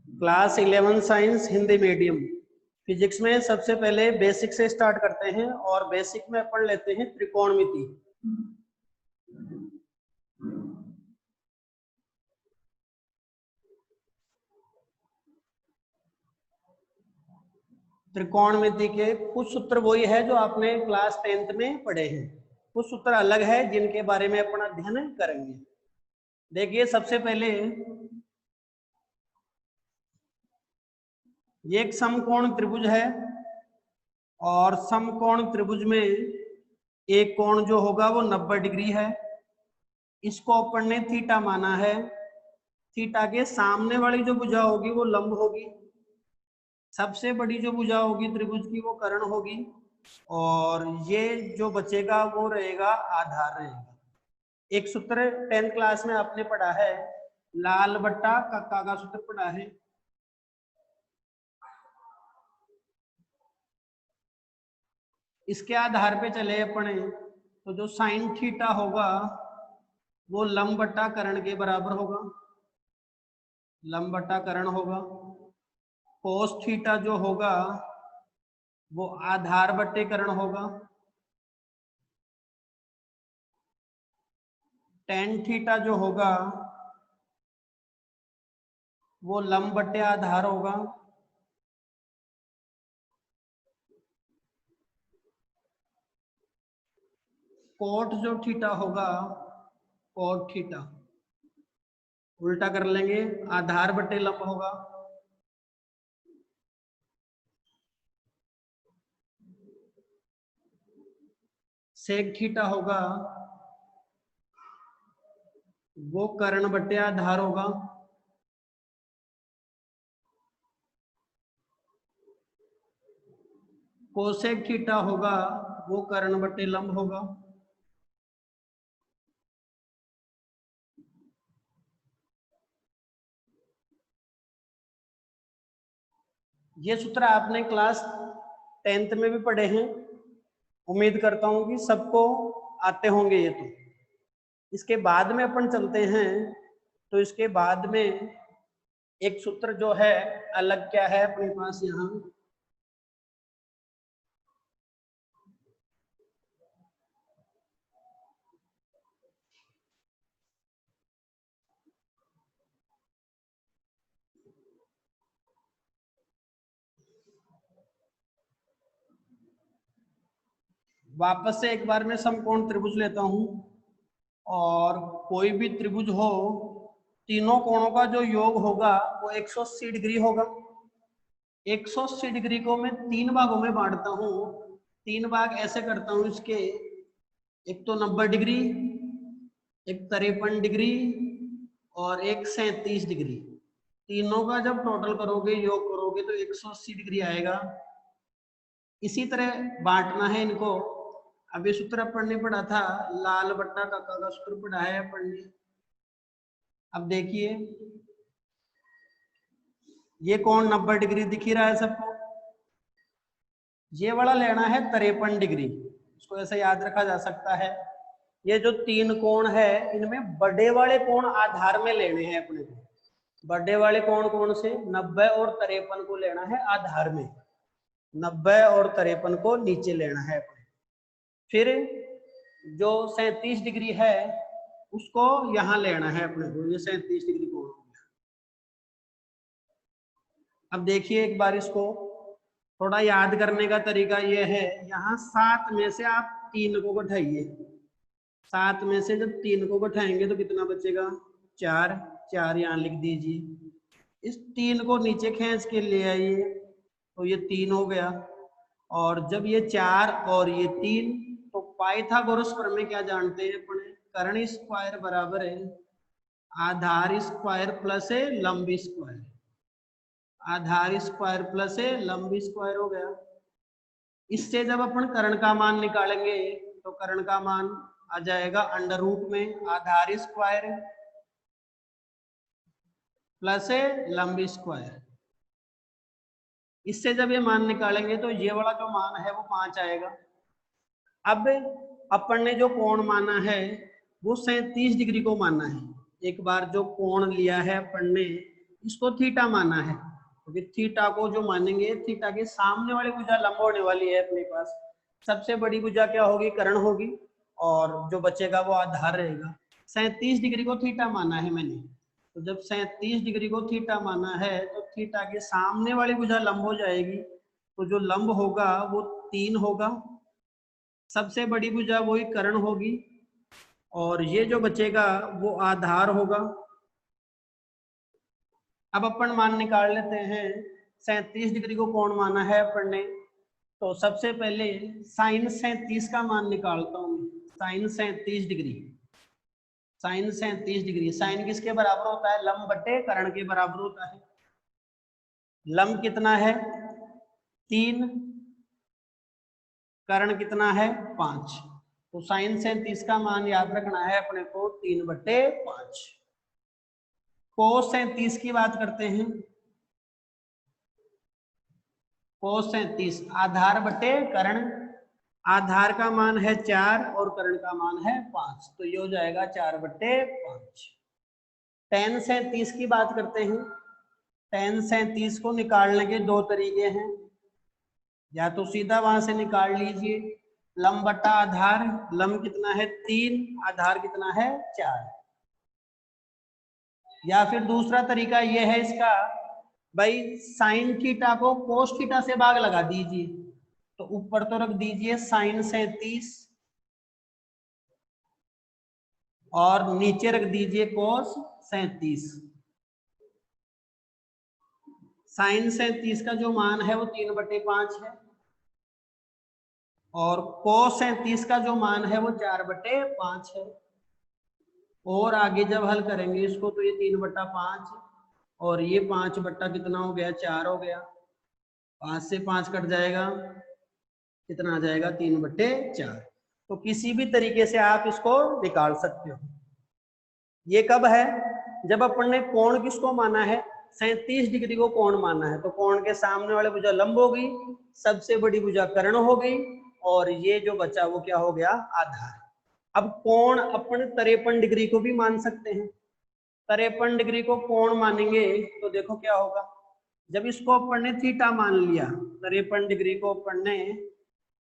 Class 11 science Hindi medium. Physics में सबसे पहले बेसिक से स्टार्ट करते हैं और बेसिक में अपन लेते हैं त्रिकोणमिति। त्रिकोणमिति के कुछ सूत्र वही है जो आपने क्लास 10th में पढ़े हैं, कुछ सूत्र अलग है जिनके बारे में अपन अध्ययन करेंगे। देखिए सबसे पहले ये एक समकोण त्रिभुज है और समकोण त्रिभुज में एक कोण जो होगा वो 90 डिग्री है। इसको अपन ने थीटा माना है। थीटा के सामने वाली जो भुजा होगी वो लंब होगी, सबसे बड़ी जो भुजा होगी त्रिभुज की वो कर्ण होगी और ये जो बचेगा वो रहेगा आधार रहेगा। एक सूत्र 10th क्लास में आपने पढ़ा है, लाल बट्टा कक्का का सूत्र पढ़ा है। इसके आधार पे चले अपने तो जो साइन थीटा होगा वो लंब बट्टा कर्ण के बराबर होगा, लंब बट्टा कर्ण होगा। कोस थीटा जो होगा वो आधार बट्टे कर्ण होगा। टेन थीटा जो होगा वो लंब बट्टे आधार होगा। कोट जो थीटा होगा, कोट थीटा उल्टा कर लेंगे, आधार बट्टे लंब होगा। सेक थीटा होगा वो कर्ण बट्टे आधार होगा। कोसेक थीटा होगा वो कर्ण बट्टे लंब होगा। ये सूत्र आपने क्लास 10th में भी पढ़े हैं, उम्मीद करता हूं कि सबको आते होंगे ये। तो इसके बाद में अपन चलते हैं, तो इसके बाद में एक सूत्र जो है अलग क्या है अपने पास यहाँ, वापस से एक बार मैं समकोण त्रिभुज लेता हूं और कोई भी त्रिभुज हो, तीनों कोणों का जो योग होगा वो 180 डिग्री होगा। 180 डिग्री को मैं तीन भागों में बांटता हूँ। तीन भाग ऐसे करता हूँ इसके, एक तो 90 डिग्री, एक 53 डिग्री और एक 37 डिग्री। तीनों का जब टोटल करोगे, योग करोगे तो 180 डिग्री आएगा। इसी तरह बांटना है इनको। अभी सूत्र अपन ने पढ़ा था, लाल बट्टा कक्का का सूत्र पढ़ा है अपन ने। अब देखिए ये कोण 90 डिग्री दिख ही रहा है सबको, ये वाला लेना है 53 डिग्री। इसको ऐसे याद रखा जा सकता है। ये जो तीन कोण है इनमें बड़े वाले कोण आधार में लेने हैं अपने को। बड़े वाले कोण कौन से, 90 और 53 को लेना है आधार में, 90 और 53 को नीचे लेना है अपने। फिर जो 37 डिग्री है उसको यहां लेना है अपने को, ये 37 डिग्री कोण हो गया। अब देखिए एक बार इसको थोड़ा याद करने का तरीका ये है, यहाँ 7 में से आप 3 को घटाइए। 7 में से जब 3 को घटाएंगे तो कितना बचेगा, 4। 4 यहाँ लिख दीजिए। इस 3 को नीचे खींच के ले आइए तो ये 3 हो गया। और जब ये 4 और ये 3, तो पाइथागोरस प्रमेय क्या जानते हैं अपने, कर्ण स्क्वायर बराबर है आधार स्क्वायर प्लस है लंब स्क्वायर। आधार स्क्वायर प्लस है लंब स्क्वायर हो गया। इससे जब अपन कर्ण का मान निकालेंगे तो कर्ण का मान आ जाएगा अंडर रूट में आधार स्क्वायर प्लस है लंब स्क्वायर। इससे जब ये मान निकालेंगे तो ये वाला जो मान है वो 5 आएगा। अब अपन ने जो कोण माना है वो 37 डिग्री को माना है। एक बार जो कोण लिया है अपन ने इसको थीटा माना है, क्योंकि थीटा को जो मानेंगे, थीटा के सामने वाली भुजा लंब होने वाली है अपने पास। सबसे बड़ी भुजा क्या होगी, कर्ण होगी, और जो बचेगा वो आधार रहेगा। 37 डिग्री को थीटा माना है मैंने, तो जब 37 डिग्री को थीटा माना है तो थीटा के सामने वाली भुजा लंब हो जाएगी, तो जो लंब होगा वो 3 होगा, सबसे बड़ी भुजा वही कर्ण होगी, और ये जो बचेगा वो आधार होगा। अब अपन मान निकाल लेते हैं। 37 डिग्री को कौन माना है अपन ने, तो सबसे पहले साइन 37 का मान निकालता हूं। Sine 37 degree, sine 37 degree, sine किसके बराबर होता है, लंब बटे कर्ण के बराबर होता है। लंब कितना है 3, कर्ण कितना है 5, तो साइन 37 का मान याद रखना है अपने को 3/5। कोस 37 की बात करते हैं। कोस 37 आधार बटे कर्ण, आधार का मान है 4 और कर्ण का मान है 5, तो ये हो जाएगा 4/5। tan 37 की बात करते हैं। tan 37 को निकालने के दो तरीके हैं, या तो सीधा वहां से निकाल लीजिए, लंब बटा आधार, लंब कितना है 3, आधार कितना है 4, या फिर दूसरा तरीका यह है इसका, भाई साइन थीटा को कोस थीटा से भाग लगा दीजिए, तो ऊपर तो रख दीजिए साइन 37 और नीचे रख दीजिए कोस 37। साइन 37 का जो मान है वो 3/5 है, और कोस 37 का जो मान है वो 4/5 है। और आगे जब हल करेंगे इसको तो ये 3/5 और ये 5 बट्टा कितना हो गया 4 हो गया, 5 से 5 कट जाएगा, कितना आ जाएगा 3/4। तो किसी भी तरीके से आप इसको निकाल सकते हो। ये कब है, जब अपन ने कोण किसको माना है, 37 डिग्री को कोण माना है, तो कोण के सामने वाले भुजा लंब हो गई, सबसे बड़ी भुजा कर्ण हो गई, और ये जो बचा वो क्या हो गया आधार। अब कोण अपन 53 डिग्री को भी मान सकते हैं। 53 डिग्री को कोण मानेंगे तो देखो क्या होगा, जब इसको अपन ने थीटा मान लिया, 53 डिग्री को अपन ने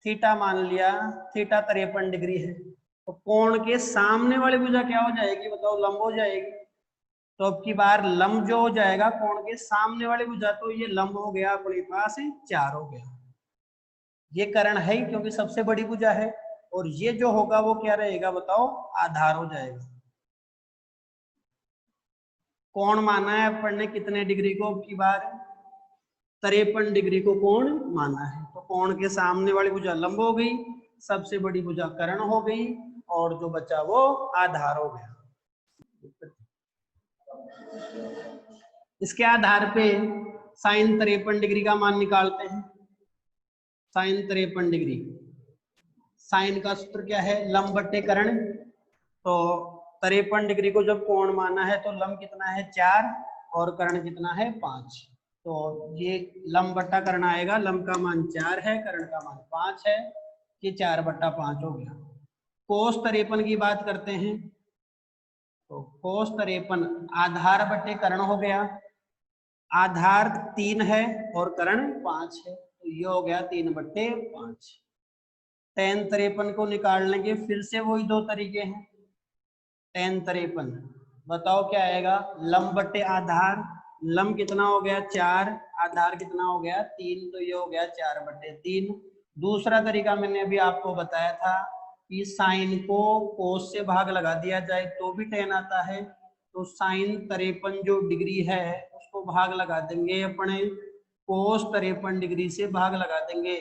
थीटा मान लिया, थीटा 53 डिग्री है, तो कोण के सामने वाली भुजा क्या हो जाएगी बताओ, लंब हो जाएगी। तो अब की बार लंब जो हो जाएगा कोण के सामने वाली भुजा, तो ये लंब हो गया अपने पास 4 हो गया। ये कर्ण है ही क्योंकि सबसे बड़ी भुजा है, और ये जो होगा वो क्या रहेगा बताओ, आधार हो जाएगा। कोण माना है अपन ने कितने डिग्री को, अब की बार 53 डिग्री को कोण माना है, तो कोण के सामने वाली भुजा लंब हो गई, सबसे बड़ी भुजा कर्ण हो गई, और जो बचा वो आधार हो गया। इसके आधार पे साइन 53 डिग्री का मान निकालते हैं। साइन 53 डिग्री, साइन का सूत्र क्या है, लंब बटे कर्ण, तो 53 डिग्री को जब कोण माना है तो लंब कितना है 4 और कर्ण कितना है 5, तो ये लंब बट्टा कर्ण आएगा, लंब का मान 4 है, कर्ण का मान 5 है, ये 4/5 हो गया। कोस 53 की बात करते हैं, तो कोस 53 आधार बटे कर्ण हो गया, आधार 3 है और कर्ण 5 है, तो ये हो गया 3/5। tan 53 को निकालने के फिर से वही दो तरीके हैं। tan 53 बताओ क्या आएगा, लंब बटे आधार, लंब कितना हो गया 4, आधार कितना हो गया 3, तो ये हो गया 4/3। दूसरा तरीका मैंने अभी आपको बताया था कि साइन को कोस से भाग लगा दिया जाए तो भी tan आता है, तो साइन 53 जो डिग्री है उसको भाग लगा देंगे अपने कोस 53 डिग्री से भाग लगा देंगे,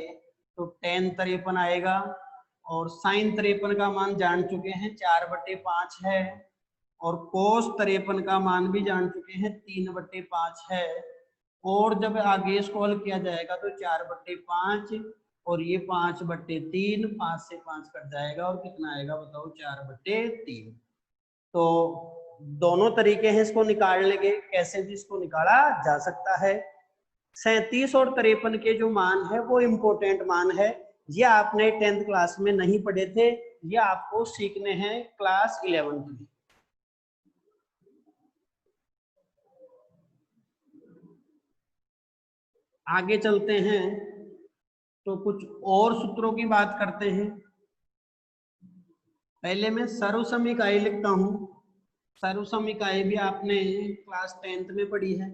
तो tan 53 आएगा, और साइन 53 का मान जान चुके हैं 4/5 है, और कोस 53 का मान भी जान चुके हैं 3/5 है, और जब आगे इसको हल किया जाएगा तो 4/5 और ये 5/3, 5 से 5 कट जाएगा और कितना आएगा बताओ 4/3। तो दोनों तरीके हैं इसको निकालने के, कैसे भी इसको निकाला जा सकता है। 37 और 53 के जो मान है वो इम्पोर्टेंट मान है, ये आपने 10th क्लास में नहीं पढ़े थे, ये आपको सीखने हैं क्लास 11th में। आगे चलते हैं तो कुछ और सूत्रों की बात करते हैं। पहले मैं सर्वसम इकाई लिखता हूं। सर्वसम इकाई भी आपने क्लास 10th में पढ़ी है।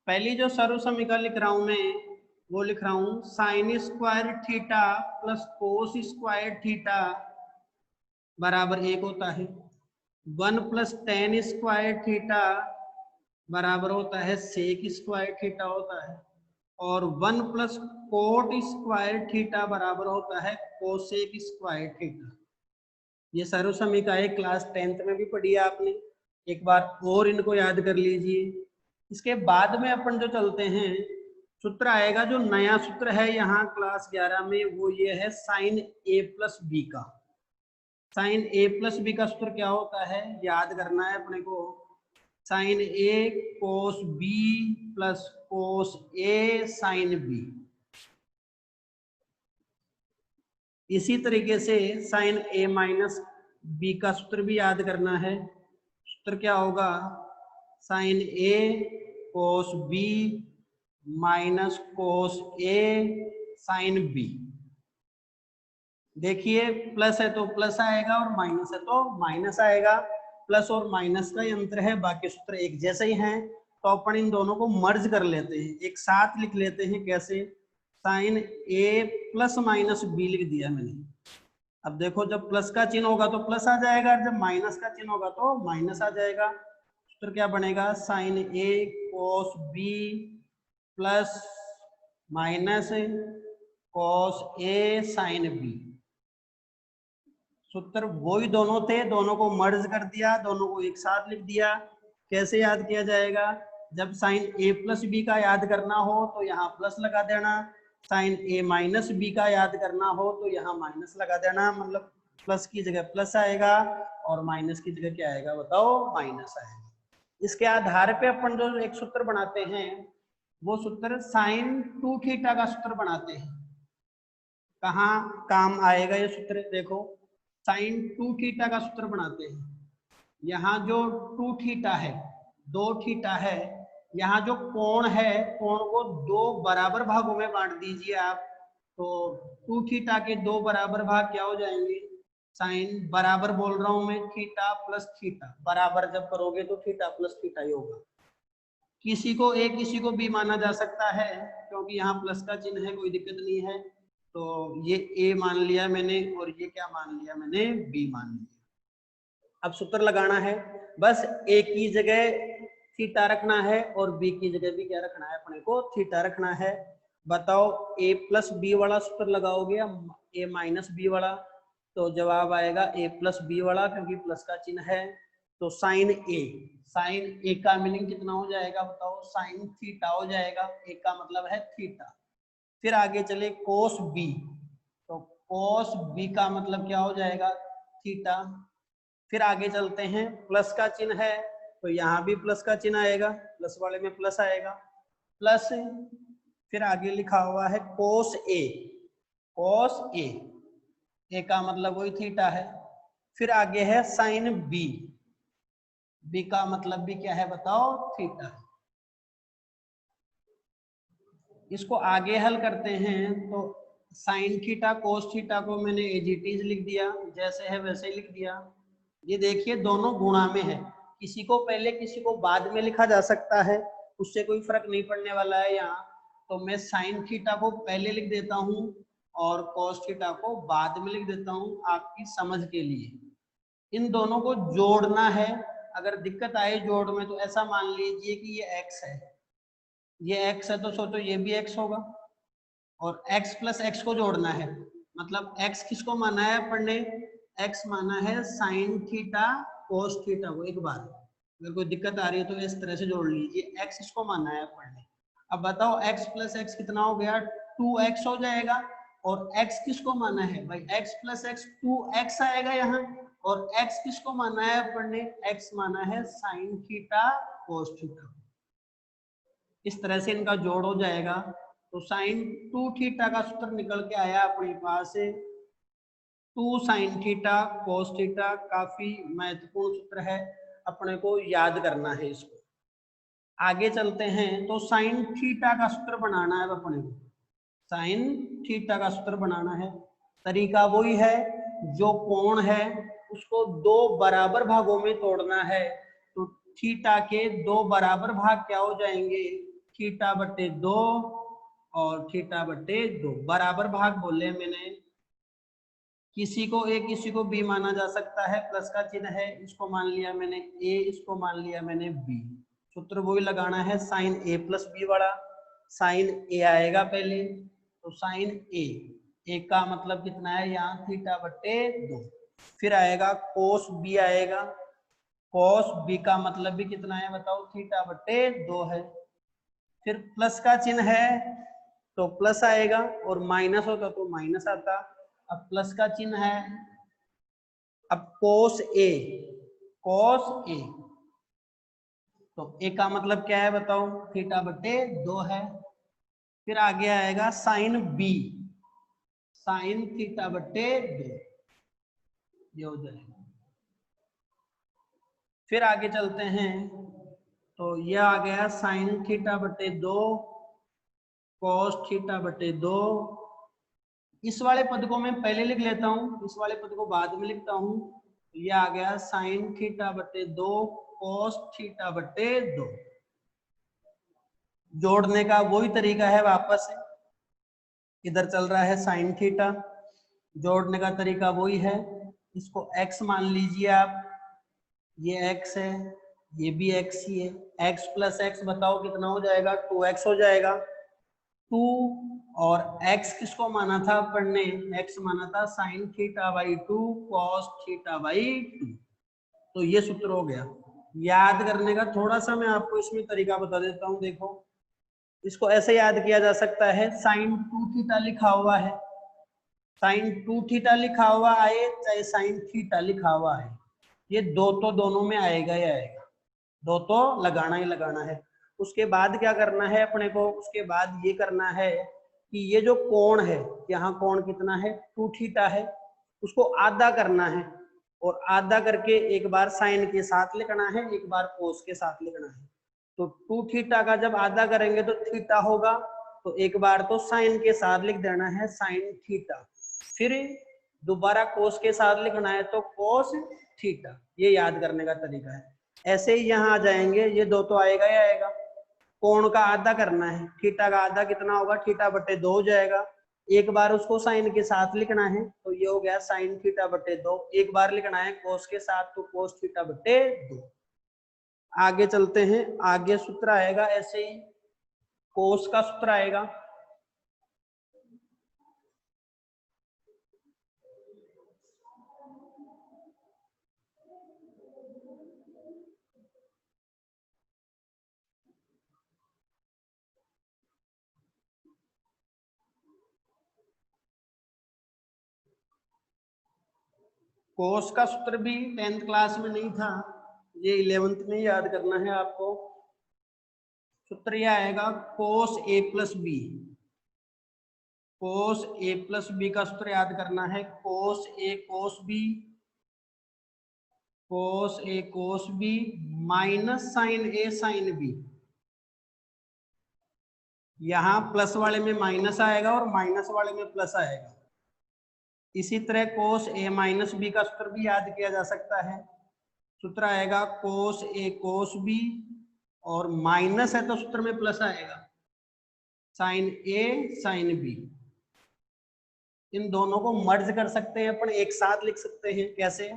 पहली जो सर्वसम इकाई लिख रहा हूं मैं, वो लिख रहा हूं sign square theta plus cos square theta बराबर 1 होता है। 1 प्लस टेन स्क्वायर थीटा बराबर होता है सेक स्क्वायर थीटा होता है। और 1 प्लस कोट स्क्वायर थीटा बराबर होता है कोसेक स्क्वायर थीटा। ये सर्वसम इकाई क्लास 10th में भी पढ़ी है आपने, एक बार और इनको याद कर लीजिए। इसके बाद में अपन जो चलते हैं, सूत्र आएगा जो नया सूत्र है यहाँ क्लास 11 में, वो ये है साइन ए प्लस बी का। साइन ए प्लस बी का सूत्र क्या होता है याद करना है अपने को। Sign A cos B plus cos A sine B. इसी तरीके से साइन ए माइनस बी का सूत्र भी याद करना है। सूत्र क्या होगा, sign A cos B minus cos A sine B. देखिए प्लस है तो प्लस आएगा और माइनस है तो माइनस आएगा। प्लस और माइनस का ही अंतर है, बाकी सूत्र एक जैसे ही हैं। तो अपन इन दोनों को मर्ज कर लेते हैं, एक साथ लिख लेते हैं। कैसे, साइन ए प्लस माइनस बी लिख दिया मैंने। अब देखो जब प्लस का चिन्ह होगा तो प्लस आ जाएगा, जब माइनस का चिन्ह होगा तो माइनस आ जाएगा। सूत्र क्या बनेगा, sine A cos B plus minus cos A sine B. सूत्र वही दोनों थे, दोनों को मर्ज कर दिया, दोनों को एक साथ लिख दिया। कैसे याद किया जाएगा, जब साइन ए प्लस बी का याद करना हो तो यहाँ प्लस लगा देना, साइन ए माइनस बी का याद करना हो तो यहाँ माइनस लगा देना। मतलब प्लस की जगह प्लस आएगा और माइनस की जगह क्या आएगा बताओ, माइनस आएगा। इसके आधार पे अपन जो एक सूत्र बनाते हैं, वो सूत्र साइन 2 थीटा का सूत्र बनाते हैं। कहाँ काम आएगा ये सूत्र, देखो साइन 2 थीटा का सूत्र बनाते हैं। यहाँ जो 2 थीटा है, 2 थीटा है, यहाँ जो कोण है, कोण को 2 बराबर भागों में बांट दीजिए आप। तो 2 थीटा के 2 बराबर भाग क्या हो जाएंगे, साइन बराबर बोल रहा हूं मैं, थीटा प्लस थीटा, बराबर जब करोगे तो थीटा प्लस थीटा ही होगा। किसी को ए किसी को बी माना जा सकता है, क्योंकि यहाँ प्लस का चिन्ह है, कोई दिक्कत नहीं है। तो ये ए मान लिया मैंने और ये क्या मान लिया मैंने, बी मान लिया। अब सूत्र लगाना है, बस ए की जगह थीटा रखना है और बी की जगह भी क्या रखना है, अपने को थीटा रखना है। बताओ ए प्लस बी वाला सूत्र लगाओगे या ए माइनस बी वाला, तो जवाब आएगा ए प्लस बी वाला, क्योंकि प्लस का चिन्ह है। तो साइन ए का मीनिंग कितना हो जाएगा बताओ, साइन थीटा हो जाएगा। ए का मतलब है थीटा। फिर आगे चले कोस बी, तो कोस बी का मतलब क्या हो जाएगा, थीटा। फिर आगे चलते हैं, प्लस का चिन्ह है तो यहाँ भी प्लस का चिन्ह आएगा, प्लस वाले में प्लस आएगा, प्लस। फिर आगे लिखा हुआ है कोस ए, कोस ए का मतलब वही थीटा है। फिर आगे है साइन बी, बी का मतलब भी क्या है बताओ, थीटा। इसको आगे हल करते हैं तो साइन थीटा कोस थीटा को मैंने एज इट इज लिख दिया, जैसे है वैसे ही लिख दिया। ये देखिए दोनों गुणा में है, किसी को पहले किसी को बाद में लिखा जा सकता है, उससे कोई फर्क नहीं पड़ने वाला है यहाँ। तो मैं साइन थीटा को पहले लिख देता हूँ और कोस थीटा को बाद में लिख देता हूँ, आपकी समझ के लिए। इन दोनों को जोड़ना है, अगर दिक्कत आए जोड़ में तो ऐसा मान लीजिए कि ये x है, ये x है, तो सोचो ये भी x होगा, और x प्लस x को जोड़ना है। मतलब x किसको माना है अपन ने, x माना है साइन थीटा कोस थीटा को। एक बार अगर कोई दिक्कत आ रही है तो इस तरह से जोड़ लीजिए, x इसको माना है अपन ने। अब बताओ x प्लस x कितना हो गया, 2x हो जाएगा। और x किसको माना है भाई, x प्लस x 2x आएगा यहाँ। और x किसको माना है अपन ने, x माना है साइन थीटा कोस थीटा। इस तरह से इनका जोड़ हो जाएगा। तो साइन 2 थीटा का सूत्र निकल के आया अपने पास 2 साइन थीटा कोस थीटा। काफी महत्वपूर्ण सूत्र है, अपने को याद करना है इसको। आगे चलते हैं तो साइन थीटा का सूत्र बनाना है अपने को, साइन थीटा का सूत्र बनाना है। तरीका वही है, जो कोण है उसको दो बराबर भागों में तोड़ना है। तो थीटा के दो बराबर भाग क्या हो जाएंगे, थीटा बटे 2 और थीटा बटे 2 बराबर भाग बोले मैंने। किसी को ए किसी को बी माना जा सकता है, प्लस का चिन्ह है, इसको मान लिया मैंने ए, इसको मान लिया मैंने बी। सूत्र वही लगाना है, साइन ए प्लस बी वाला। साइन ए आएगा पहले, तो साइन ए का मतलब कितना है यहाँ थीटा बटे 2। फिर आएगा कोस बी आएगा, कोस बी का मतलब भी कितना है बताओ, थीटा बटे 2 है। फिर प्लस का चिन्ह है तो प्लस आएगा, और माइनस होता तो माइनस आता। अब प्लस का चिन्ह है, अब कोस ए, कोस ए, तो ए का मतलब क्या है बताओ, थीटा बटे 2 है। फिर आगे आएगा साइन बी, साइन थीटा बटे 2, ये हो जाएगा। फिर आगे चलते हैं तो ये आ गया साइन थीटा बटे 2, कॉस थीटा बटे 2। इस वाले पद को मैं पहले लिख लेता हूं, इस वाले पद को बाद में लिखता हूं। तो ये आ गया साइन थीटा बटे 2 कॉस थीटा बटे 2। जोड़ने का वही तरीका है, वापस इधर चल रहा है साइन थीटा, जोड़ने का तरीका वही है। इसको x मान लीजिए आप, ये x है, ये भी x ही है। x प्लस x बताओ कितना हो जाएगा, 2x हो जाएगा। 2 और x किसको माना था अपन ने, x माना था sine theta by 2 cos theta by 2। तो ये सूत्र हो गया। याद करने का थोड़ा सा मैं आपको इसमें तरीका बता देता हूँ। देखो इसको ऐसे याद किया जा सकता है, साइन 2 थीटा लिखा हुआ है, साइन 2 थीटा लिखा हुआ आए चाहे साइन थीटा लिखा हुआ है, ये दो तो दोनों में आएगा ही आएगा, दो तो लगाना ही लगाना है। उसके बाद क्या करना है अपने को, उसके बाद ये करना है कि ये जो कोण है, यहाँ कोण कितना है 2 थीटा है, उसको आधा करना है, और आधा करके एक बार साइन के साथ लिखना है, एक बार कोस के साथ लिखना है। तो 2 थीटा का जब आधा करेंगे तो थीटा होगा, तो एक बार तो साइन के साथ लिख देना है साइन थीटा, फिर दोबारा कोस के साथ लिखना है तो कोस थीटा। ये याद करने का तरीका है। ऐसे ही यहाँ आ जाएंगे, ये दो तो आएगा ही आएगा। कोण का आधा करना है, थीटा का आधा कितना होगा, थीटा बटे 2 हो जाएगा। एक बार उसको साइन के साथ लिखना है, तो ये हो गया साइन थीटा बटे 2। एक बार लिखना है कोस के साथ, तो कोस थीटा बटे 2। आगे चलते हैं, आगे सूत्र आएगा ऐसे ही, कोस का सूत्र आएगा, कोस का सूत्र भी 10th क्लास में नहीं था, ये 11th में याद करना है आपको। सूत्र यह आएगा कोस ए प्लस बी, कोस ए प्लस बी का सूत्र याद करना है, कोस ए कोस बी, कोस ए कोस बी माइनस साइन ए साइन बी। यहां प्लस वाले में माइनस आएगा और माइनस वाले में प्लस आएगा। इसी तरह कोस ए माइनस बी का सूत्र भी याद किया जा सकता है। सूत्र आएगा कोस ए कोस बी, और माइनस है तो सूत्र में प्लस आएगा, साइन ए साइन बी। इन दोनों को मर्ज कर सकते हैं अपन, एक साथ लिख सकते हैं। कैसे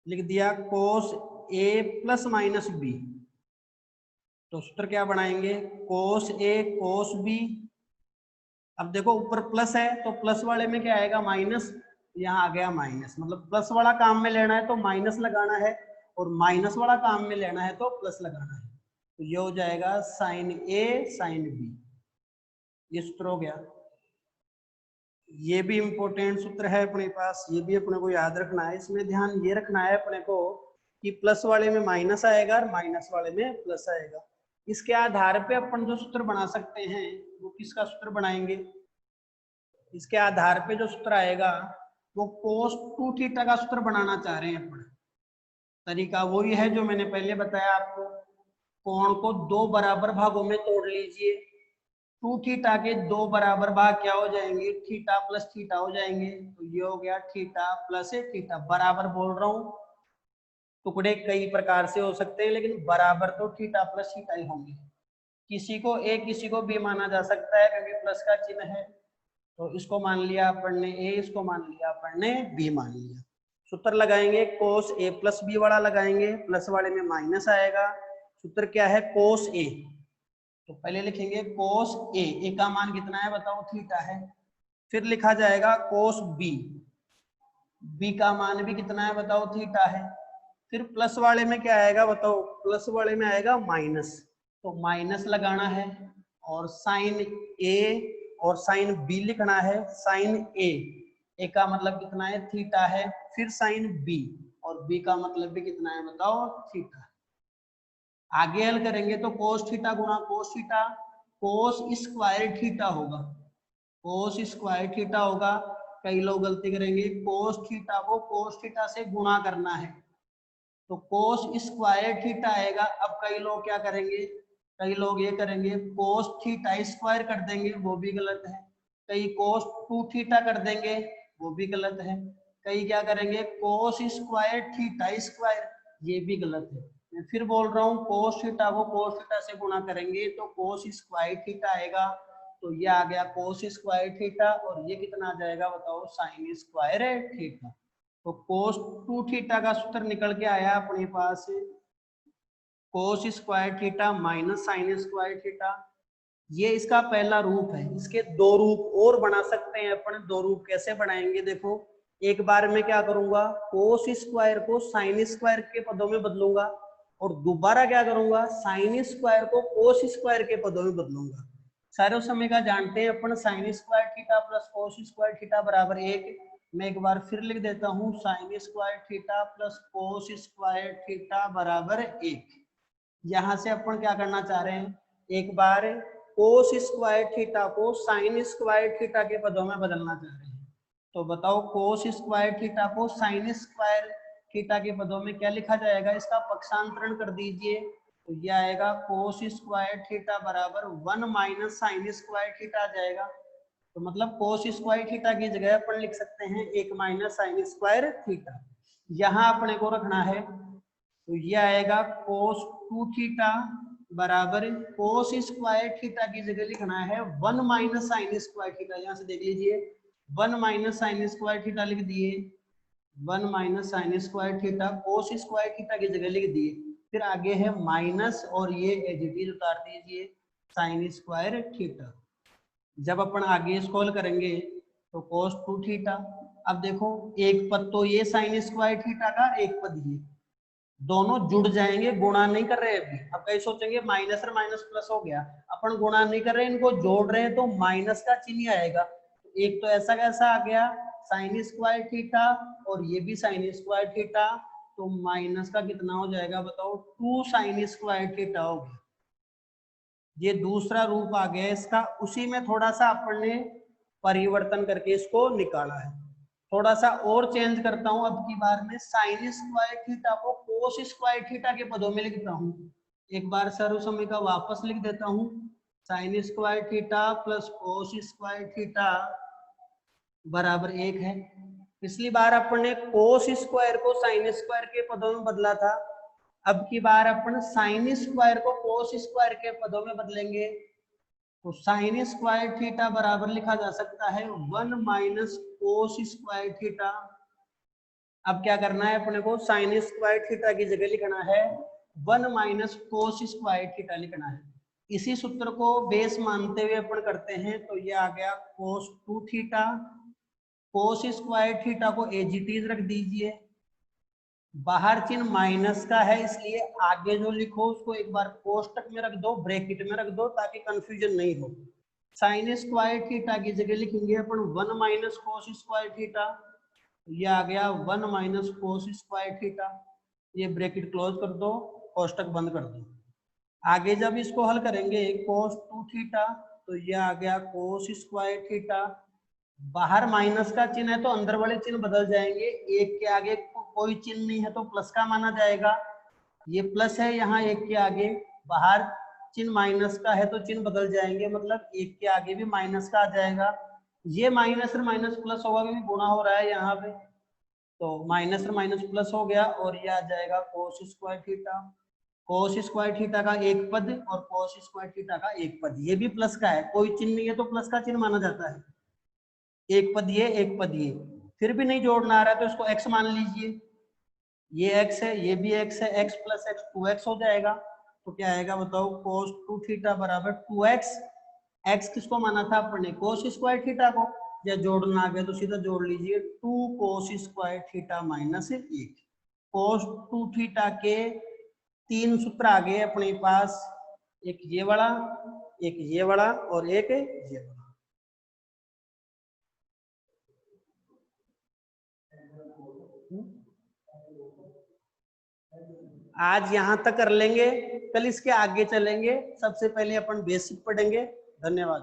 लिख दिया, कोस ए प्लस माइनस बी, तो सूत्र क्या बनाएंगे, कोस ए कोस बी। अब देखो ऊपर प्लस है तो प्लस वाले में क्या आएगा, माइनस, यहाँ आ गया माइनस, मतलब प्लस वाला काम में लेना है तो माइनस लगाना है, और माइनस वाला काम में लेना है तो प्लस लगाना है। तो ये हो जाएगा साइन ए साइन बी, ये सूत्र हो गया। ये भी इंपॉर्टेंट सूत्र है अपने पास, ये भी अपने को याद रखना है। इसमें ध्यान ये रखना है अपने को कि प्लस वाले में माइनस आएगा और माइनस वाले में प्लस आएगा। इसके आधार पे अपन जो सूत्र बना सकते हैं वो किसका सूत्र बनाएंगे, इसके आधार पे जो सूत्र आएगा वो कोस 2 थीटा का सूत्र बनाना चाह रहे हैं अपन। तरीका वही है जो मैंने पहले बताया आपको, कोण को दो बराबर भागों में तोड़ लीजिए। 2 थीटा के दो बराबर भाग क्या हो जाएंगे, थीटा प्लस थीटा हो जाएंगे। तो ये हो गया थीटा प्लस थीटा। बराबर बोल रहा हूं, टुकड़े कई प्रकार से हो सकते हैं लेकिन बराबर तो थीटा प्लस थीटा ही होंगे। किसी को ए किसी को बी माना जा सकता है क्योंकि प्लस का चिन्ह है। तो इसको मान लिया अपन ने ए, इसको मान लिया अपन ने बी मान लिया। सूत्र लगाएंगे कोस ए प्लस बी वाला लगाएंगे, प्लस वाले में माइनस आएगा। सूत्र क्या है, कोस ए। तो पहले लिखेंगे कोस ए का मान कितना है बताओ, थीटा है। फिर लिखा जाएगा कोस बी का मान भी कितना है बताओ, थीटा है। फिर प्लस वाले में क्या आएगा बताओ, प्लस वाले में आएगा माइनस। तो माइनस लगाना है और साइन ए और साइन बी लिखना है। साइन ए का मतलब कितना है, थीटा है। फिर साइन बी, और बी का मतलब भी कितना है बताओ, थीटा। आगे हल करेंगे तो कोस थीटा गुणा cos theta, cos square theta होगा। कोस स्क्वायर थीटा होगा। कई लोग गलती करेंगे, कोस थीटा को कोस थीटा से गुणा करना है तो कोस स्क्वायर थीटा आएगा। अब कई लोग क्या करेंगे, कई लोग ये करेंगे कोस थीटा स्क्वायर कर देंगे, वो भी गलत है। कई कोस 2 थीटा कर देंगे, वो भी गलत है। कई क्या करेंगे कोस स्क्वायर थीटा स्क्वायर, ये भी गलत है। मैं फिर बोल रहा हूँ, कोस थीटा को कोस थीटा से गुणा करेंगे तो कोस स्क्वायर थीटा आएगा। तो ये आ गया कोस स्क्वायर थीटा, और ये कितना आ जाएगा बताओ, साइन स्क्वायर थीटा। तो कोस 2 थीटा का सूत्र निकल के आया अपने पास, cos square theta minus sine square theta. ये इसका पहला रूप है। इसके दो रूप और बना सकते हैं अपन। दो रूप कैसे बनाएंगे देखो, एक बार में क्या करूंगा, कोस स्क्वायर को साइन स्क्वायर के पदों में बदलूंगा, और दोबारा क्या करूंगा, साइन स्क्वायर को कोस स्क्वायर के पदों में बदलूंगा। सारे समय का जानते हैं अपन, sine square theta plus cos square theta बराबर 1। मैं एक बार फिर लिख देता हूँ, sine square theta plus cos square theta बराबर 1। यहाँ से अपन क्या करना चाह रहे हैं, एक बार कोस स्क्वायर थीटा को साइन स्क्वायर थीटा के पदों में बदलना चाह रहे हैं। तो बताओ कोस स्क्वायर थीटा को साइन स्क्वायर थीटा के पदों में क्या लिखा जाएगा, इसका पक्षांतरण कर दीजिए। तो यह आएगा कोस स्क्वायर थीटा बराबर 1 माइनस साइन स्क्वायर थीटा आ जाएगा। तो मतलब कोस स्क्वायर थीटा की जगह अपन लिख सकते हैं 1 माइनस साइन स्क्वायर थीटा। यहाँ अपने को रखना है, तो ये आएगा कोस 2 थीटा बराबर कोस स्क्वायर थीटा की जगह लिखना है 1 माइनस साइन स्क्वायर थीटा। यहाँ से देख लीजिए 1 माइनस साइन स्क्वायर थीटा लिख दिए, 1 minus sine square theta cos square theta की जगह लिख दिए। फिर आगे है माइनस, और ये एज इट इज उतार दीजिए साइन स्क्वायर थीटा। जब अपन आगे इसको हल करेंगे तो कोस 2 थीटा। अब देखो एक पद तो ये साइन स्क्वायर थीटा का, एक पद ये, दोनों जुड़ जाएंगे, गुणा नहीं कर रहे अभी। अब कई सोचेंगे माइनस और माइनस प्लस हो गया, अपन गुणा नहीं कर रहे, इनको जोड़ रहे हैं तो माइनस का चिन्ह आएगा। तो एक तो ऐसा कैसा आ गया साइन स्क्वायर थीटा, और ये भी साइन स्क्वायर थीटा। तो माइनस का कितना हो जाएगा बताओ, 2 साइन स्क्वायर थीटा हो गया। ये दूसरा रूप आ गया इसका। उसी में थोड़ा सा अपन ने परिवर्तन करके इसको निकाला है। थोड़ा सा और चेंज करता हूं, अब की बार में साइन स्क्वायर थीटा को कोस स्क्वायर थीटा के पदों में लिखता हूं। एक बार सर्व समय का वापस लिख देता हूं, sign square theta plus cos square theta बराबर 1 है। पिछली बार अपन ने कोस स्क्वायर को साइन स्क्वायर के पदों में बदला था, अब की बार अपन साइन स्क्वायर को कोस स्क्वायर के पदों में बदलेंगे। तो साइन स्क्वायर थीटा बराबर लिखा जा सकता है 1 माइनस कोस स्क्वायर थीटा। अब क्या करना है अपने को, साइन स्क्वायर थीटा की जगह लिखना है 1 माइनस कोस स्क्वायर थीटा लिखना है। इसी सूत्र को बेस मानते हुए अपन करते हैं। तो ये आ गया कोस 2 थीटा, कोस स्क्वायर थीटा को एज इट इज रख दीजिए। बाहर चिन्ह माइनस का है इसलिए आगे जो लिखो उसको एक बार कोष्टक में रख दो, ब्रैकेट में रख दो, ताकि कंफ्यूजन नहीं हो। साइन स्क्वायर थीटा की जगह लिखेंगे अपन 1 माइनस कोस स्क्वायर थीटा। ये आ गया 1 माइनस कोस स्क्वायर थीटा। ये ब्रैकेट क्लोज कर दो, कोष्टक बंद कर दो। आगे जब इसको हल करेंगे कोस 2 थीटा, तो ये आ गया कोस स्क्वायर थीटा। बाहर माइनस का चिन्ह है तो अंदर वाले चिन्ह बदल जाएंगे। एक के आगे कोई चिन्ह नहीं है तो प्लस का माना जाएगा, ये प्लस है यहाँ एक के आगे, बाहर चिन्ह माइनस का है तो चिन्ह बदल जाएंगे, मतलब एक के आगे भी माइनस का आ जाएगा। ये माइनस और माइनस प्लस होगा क्योंकि गुणा हो रहा है यहाँ पे, तो माइनस और माइनस प्लस हो गया और ये आ जाएगा कोस square theta. Cos square theta का एक पद और कोस स्क्वायर थीटा का एक पद, ये भी प्लस का है, कोई चिन्ह नहीं है तो प्लस का चिन्ह माना जाता है। एक पद ये एक पद ये, फिर भी नहीं जोड़ना आ रहा है तो इसको x मान लीजिए, ये x है ये भी x है, x प्लस x 2x हो जाएगा। तो क्या आएगा बताओ, cos 2 थीटा बराबर 2x। x किसको माना था अपने, cos स्क्वायर थीटा को, या जोड़ना आ गया तो सीधा जोड़ लीजिए 2 cos square theta minus 1। cos 2 theta के 3 सूत्र आ गए अपने पास, एक ये वाला, एक ये वाला और एक ये वाला। आज यहाँ तक कर लेंगे, कल इसके आगे चलेंगे। सबसे पहले अपन बेसिक पढ़ेंगे। धन्यवाद।